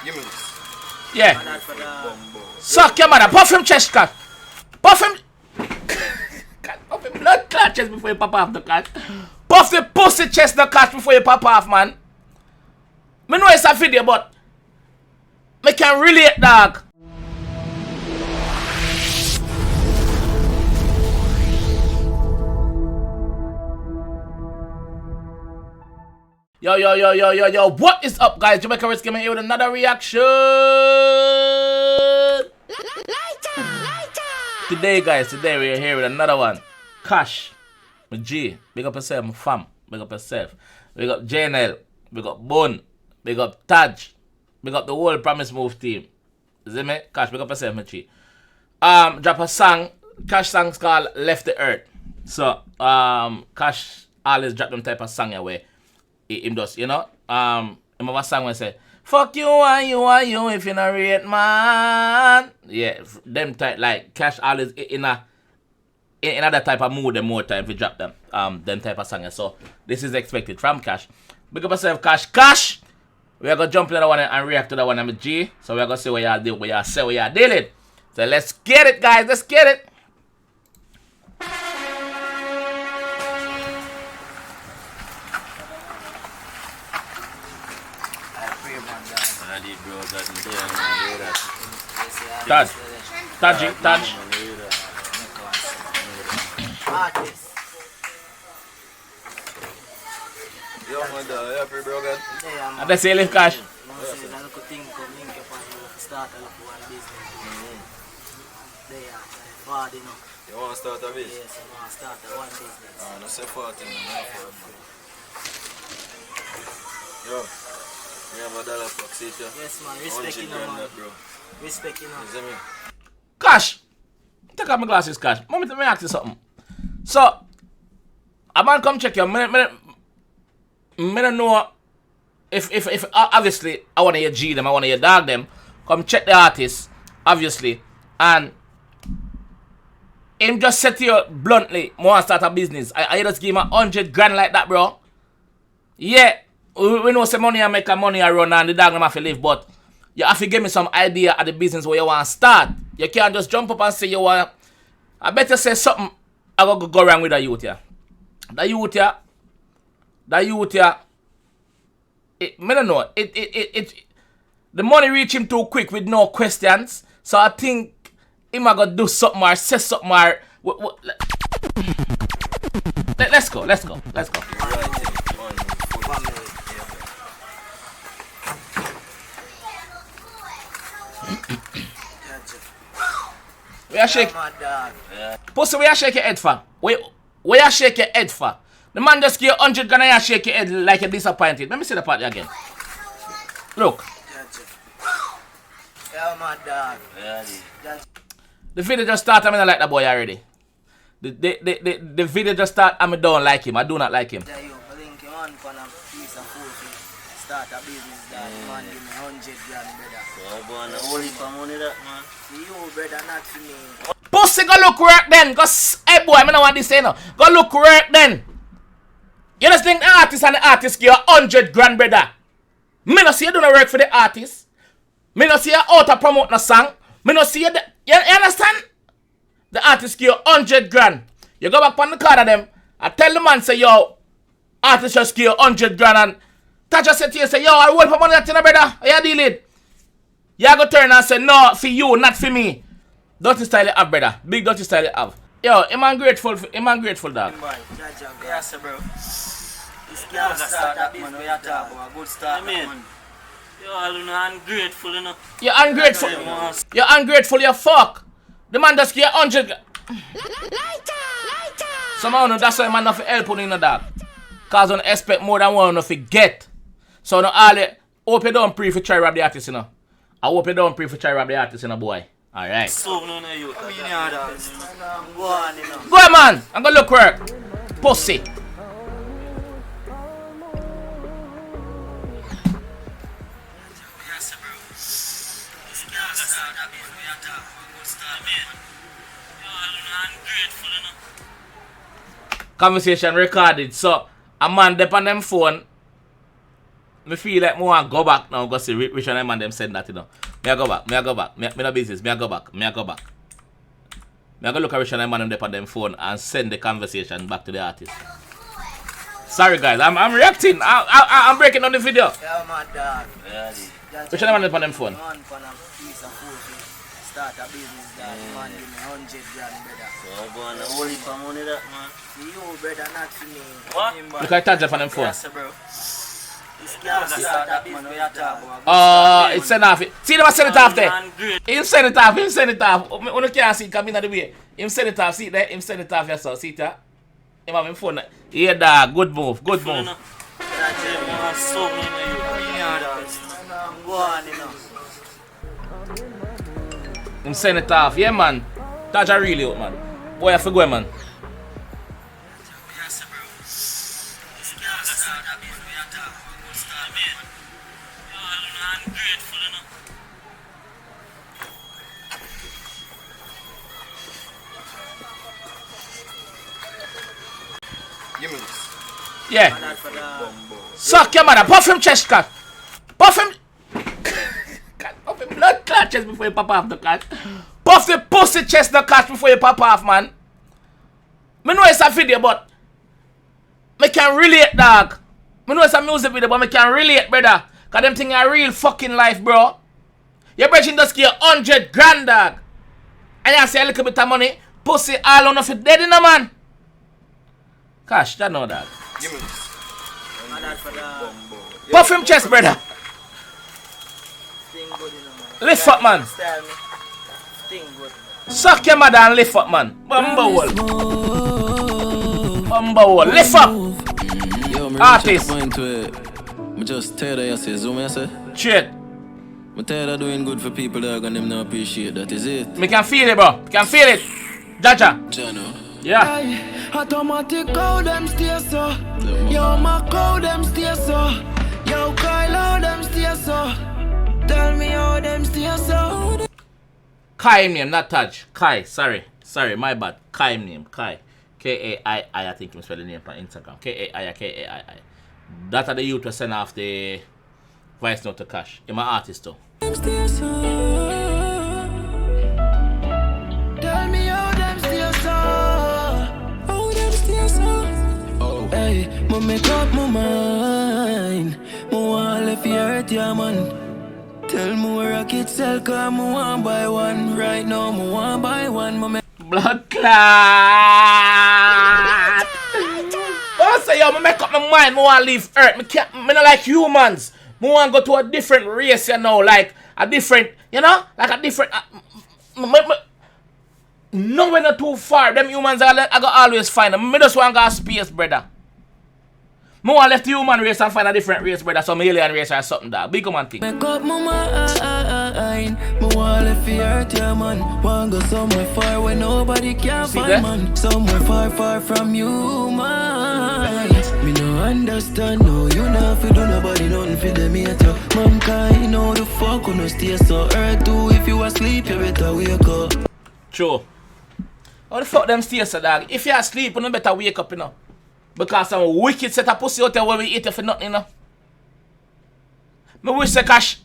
Give me this. Yeah. Suck your mother. Puff him chest, Cash. Puff him. Puff him blood clot chest before you pop off the Cash. Puff the pussy chest the Cash before you pop off, man. Me know it's a video, but me can relate, dog. Yo, what is up, guys? JAMAICA'S coming here with another reaction. Today, guys, we're here with another one. Kash, my G, big up yourself, my fam, big up yourself. We got JNL, we got Bone, we got Taj, we got the whole Promise Move team. See me? Kash, big up yourself, my G. Drop a song. Kash song's called Left the Earth. So, Kash always drop them type of song away. Him does, you know. I have a song where I say, fuck you and you if you not rate, man. Yeah, them type, like, Kash always in that type of mood and more time to drop them. Them type of song. So, this is expected from Kash. Big up yourself, Kash. Kash! We are going to jump to that one and react to that one, I'm a G. So, we are going to see what y'all do, what y'all say, what y'all dealing. So, let's get it, guys. Let's get it. Taj. Yo, man, happy bro, God. And that's it, Kash. You want to start a business? Yes, I want to start one business. No, say 14. Yo, you have a dollar for Xita? Yes, man. Respect you, man. Bro. Respect you, You see me? Kash, take off my glasses, Kash. Let me ask you something. So, a man come check you. I don't know if obviously I want to hear G them, I want to hear dog them. Come check the artist, obviously, and him just said to you bluntly, I want to start a business. I just give him 100 grand like that, bro. Yeah, we know some money I make a money I run and the dog them have to live, but you have to give me some idea of the business where you want to start. You can't just jump up and say you want. I better say something I go wrong with the youth here. The youth here. I don't know. The money reach him too quick with no questions. So I think he might go do something or say something or. Let's go. We are shaking. Pussy, we are shaking your head for. We are shaking your head for. The man just give you 100 grand and you shake your head like you're disappointed. Let me see the part again. Look. Yeah, my dog. The video just started. I don't like the boy already. The video just started. I don't like him. I do not like him. Yeah, you link you on for a piece of food to start a business that man give me 100 grand, brother. So I'm going to hold it for money that, man. For you, brother, not for me. Pussy, go look work then. Cause, hey boy, I don't want this say no. Go look work then. You just think the artist give you 100 grand, brother. Me no see you do no work for the artist. Me no see you out to promote no song. Me no see you, you understand? The artist give you 100 grand. You go back on the card of them. I tell the man, say, yo, artist just give you 100 grand and Taj just say to you, say, yo, I want for money that thing, brother. How you deal it? You go turn and say, no, for you, not for me. Dirty style you have, brother. Big dirty style you have. Yo, am I grateful, dog? Yes, bro. This can't start that business, we are talking about a good start, man. You're ungrateful, you know. You're ungrateful. You're ungrateful, you fuck. The man just give you 100. Somehow, no, that's why man not help you, know, dog. Cause you don't expect more than one to get. So, no, all it, hope you don't pray for try rob the artist, you know. I hope you don't pray for try rob the artist, you know, boy. Alright. So, no, you. Go on, you know. Go on, man. I'm gonna look work. Pussy. Conversation recorded. So, a man dep on them phone Me feel like I want to go back now, go see which one man them said that, you know. Me I go back. Me no business. Me I go back. Me I go look at which one man them on them phone and send the conversation back to the artist. Sorry guys, I'm reacting. I'm breaking down the video. Yeah, my dog. Which one man them on them phone? Man for a piece of food to start a business, dog. Man give me 100 grand, brother. So go on, only for money that man. For you, brother, not for me. What? Look at Taj on them phone. Yes, bro. This can't start a business, dog. It's send off. See them send it off there. Him send it off. You can't see it coming out the way. Him send it off. See there. Him send it off yourself. See that? Him have him phone. Yeah, dog. Good move. Go on, you know. Him send it off. Yeah, man. Taj a really out, man. Boy, I forgot, man. Yeah. Suck your mother. Puff him chest cut. Puff him. Puff him blood clot chest before you pop off the cat. Puff the pussy chest the cat before you pop off, man. Me know it's a video, but me can relate, dog. Me know it's a music video, but me can relate, brother. Cause them thing are real fucking life, bro. Your brother just give 100 grand, dog. And you say a little bit of money. Pussy all on of it dead in a man. Kash, that know that. Give me this. Puff him chest, brother. Lift up, man. Suck your mother and lift up, man. Bumble. Lift up. Artist. Me just tell you, say, zoom, I say. Shit. Me tell you doing good for people that and them not appreciate that, is it? Me can feel it, bro. Can feel it. Jaja. Jano. Yeah. Automatic how them stay so. Yo, my how them stay so. Yo, Kyle how them stay so. Tell me how them stay so. Kai name, not Taj. Kai, sorry, my bad. Kai name, Kai. K-A-I-I, I think I'm spelling the name on Instagram. K-A-I-I. That are the youth who send off the voice note to Kash. I'm an artist too. Tell me how them stay so. How them stay so. Oh. Hey, me make up my mind. Me want left you hurt ya, man. Tell me where I could sell, cause me want buy one. Right now, me want buy one. Blood clot. I say, yo, me make up my mind. Me want leave Earth. Me not like humans. Me want go to a different race, you know, like a different, you know, like a different. No, we're not too far. Them humans I go always find them. Me just want to go space, brother. Me want left the human race and find a different race, brother. Some alien race or something that. Big man thing. Make up my mind. Me want left the earth, yeah, man. Want go somewhere far where nobody can find, that? Man. Somewhere far, far from you, man. Me no understand, no. You know fi do nobody nothing fi them hate you. Mankind, know the fuck who no stay so earth too. If you asleep, you better wake up. True. How the fuck them stay so, dog? If you asleep, you better wake up, you know. Because some wicked set of pussy out there where we eat it for nothing, you know. Me wish the Kash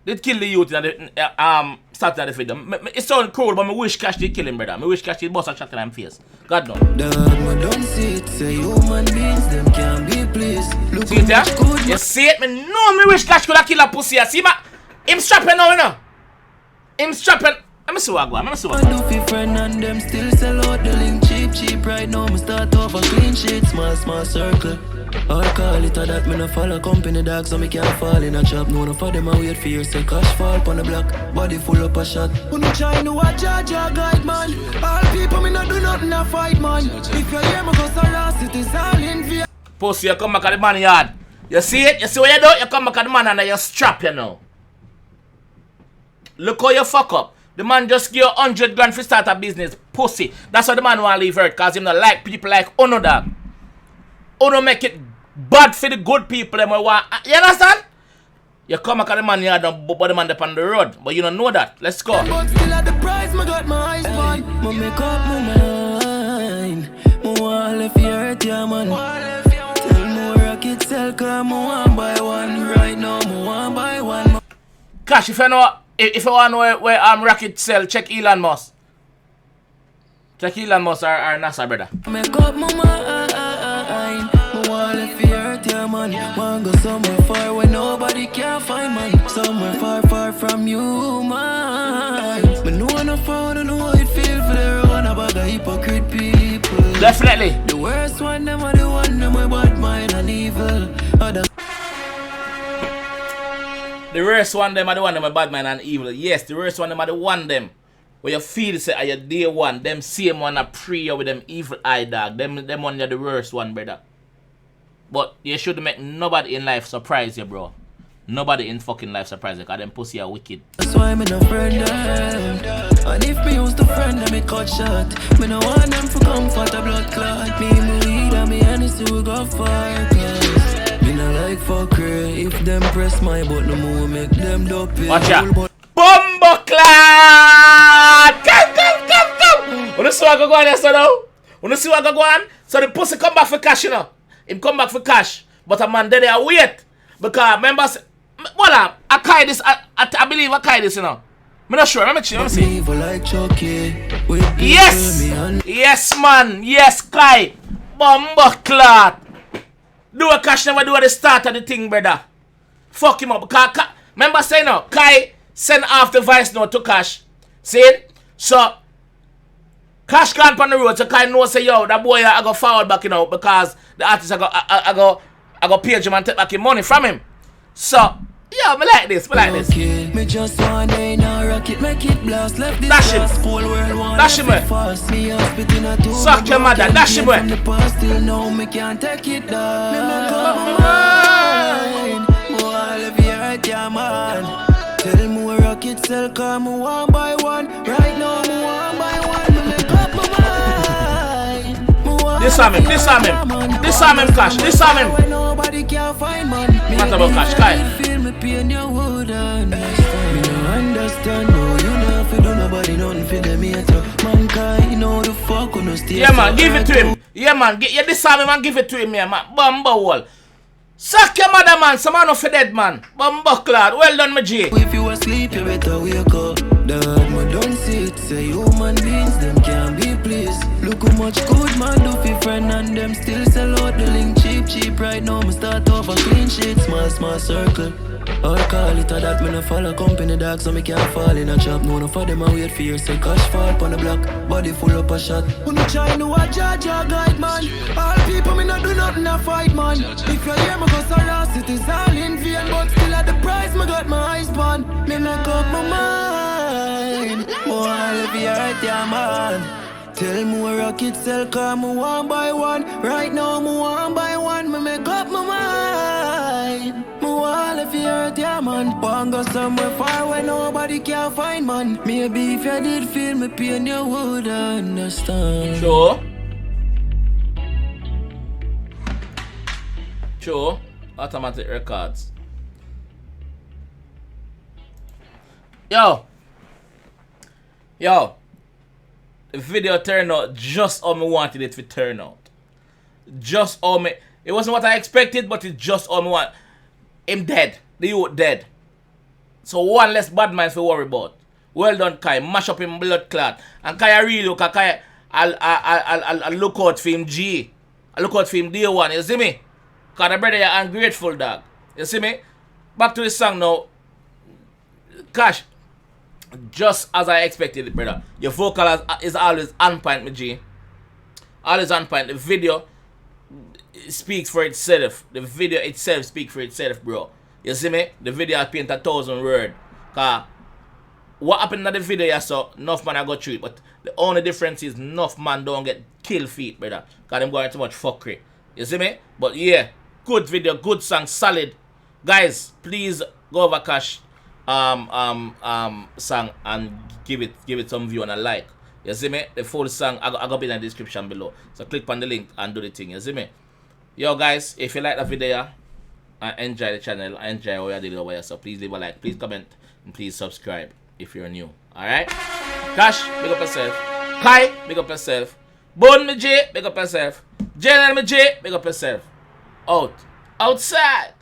did kill the youth in the start of the video. It sounds cruel, but me wish Kash did kill him, brother. Me wish Kash did bust a shot in him face. God no. Don't see it, say human beings, them can't be pleased. Look see it, yeah? You see it? Me know me wish Kash could have killed a pussy. See ma? Him strapping now, you know. Him strapping. Let me see what I go. Let me see what I do. I friend and them still sell out the link cheap right now. Me start off a clean sheet, small circle. Or call it a that me no follow company dog, so me can't fall in a trap. No for them I wait for you, say Kash fall on the block, body full up a shot. When me try to watch a guide, man. All people me no do nothing a fight, man. If you hear me go so lost, it is all in fear. Pussy, you come back at the man yard. You see it? You see what you do? You come back at the man and you strap, you know. Look how you fuck up. The man just give you 100 grand for start a business. Pussy. That's why the man want to leave Earth. Because he don't like people like Uno, dog. Uno make it bad for the good people. You understand? You come back at the man here, but the man up on the road. But you don't know that. Let's go. But still at the price, me got my eyes on. Me make up my mind. Me want left you hurt, yeah, man. Tell me where I could sell, cause me want buy one right. one by one. Cash, if you know, if you want to know where Rocket sell, check Elon Musk. Check Elon Musk or NASA, brother. Make up my mind. My wall if you hurt your man. Want go somewhere far where nobody can find man. Somewhere far, far from you, man. But no one found, I know how it feel for the run a bag of hypocrite people. Definitely. The worst one, them are the one, them with bad mind and evil. The worst one, them are the one, them with bad mind and evil. Yes, the worst one, them are the one, them. Where you feel say, are your day one, them same one a pre you with them evil eye dog. Them one, you're the worst one, brother. But you should make nobody in life surprise you, bro. Nobody in fucking life surprise you, because them pussy are wicked. That's why I'm no friend them. And if me used to friend them, me cut shot. Me no want them for comfort a blood clot. Me weed and me honest we go fire. Me no like fuckery. If them press my button, no more make them dopey. Watch out. Bumbo clad! Come! Wanna see what I go on here, so now? Wanna see what I go on? So the pussy come back for Cash, you know? Him come back for Cash. But a man there wait. Because members, well, I carry this, I believe I carry this, you know. I'm not sure, let me see. Yes! Yes, man. Yes, Kai. Bumbo clad. Do a Cash never do at the start of the thing, brother. Fuck him up. Because, remember saying no, Kai send off the voice note to Cash. See? So, Cash can't on the road, so Kai know say, yo, that boy I go forward back, you know, because the artist I go page him and take back his money from him. So, yeah, me like this, Me just one day now rocket, make it blast. Left this Dash him. Dash him. Suck your mother, dash him. From the past till now, me can't take it down. Me make up my mind. All of you hurt your man. Tell me where rocket sell, come one by one. Right now, me one by one. Me make up my mind. This time him, Cash, this time him. Nobody can find man. What about Cash, Kai? Feel me pain, you would understand. Me no understand, no, you know if you do nobody nothing for them here. Mankind, you know the fuck on us. Yeah, man, give it to him. Yeah, man, yeah, this time man, give it to him, yeah, man. Bumbo wall. Suck your mother, man. Some man of a dead man. Bumbo clad. Well done, my G. If you asleep, you better wake up. Dad, man, don't see it. Say human beings, them can't be pleased. Look how much good man do for friend and them still sell out the link cheap. Right now, me start off a clean sheet, small circle. I'll call it a that, me no follow company dog, so me can't fall in a trap. No for them, I wait for you, say Cash fall on the block, body full up a shot. When you try to a judge, guide man. All people, me not do nothing a fight, man. If you hear me go harass, it is all in vain, but still at the price, me got my eyes on. Me make up my mind. All if you hurt your man. Tell me where rocket sell, come one by one. Right now, me one by one, me make up my mind. Me wall if you hurt your man. Want go somewhere far where nobody can find man. Maybe if you did feel me pain, you would understand. Sure. Automatic records. Yo. The video turned out just how me wanted it to turn out. Just how me... It wasn't what I expected, but it's just how me want. Him dead. The youth dead. So one less bad man to worry about. Well done, Kai. Mash up him blood clot. And Kai, I really look at Kai. I'll look out for him G. I look out for him day one. You see me? Because the brother, you're ungrateful, dog. You see me? Back to the song now. Cash. Just as I expected it, brother. Your vocal is always on point, my G. Always on point. The video speaks for itself. The video itself speaks for itself, bro. You see me? The video I paint 1,000 words. Cause what happened in the video, yeah, so enough man I go through it. But the only difference is enough man don't get kill feet, brother. Cause them going too much fuckery. You see me? But yeah, good video, good song, solid. Guys, please go over Cash song and give it some view and a like. You see me? The full song I got in the description below. So click on the link and do the thing. You see me? Yo guys, if you like the video and enjoy the channel, I enjoy what I did over here. So please leave a like, please comment, and please subscribe if you're new. Alright? Cash, big up yourself. Kai, big up yourself. Bone me J, big up yourself. General me J, big up yourself. Outside.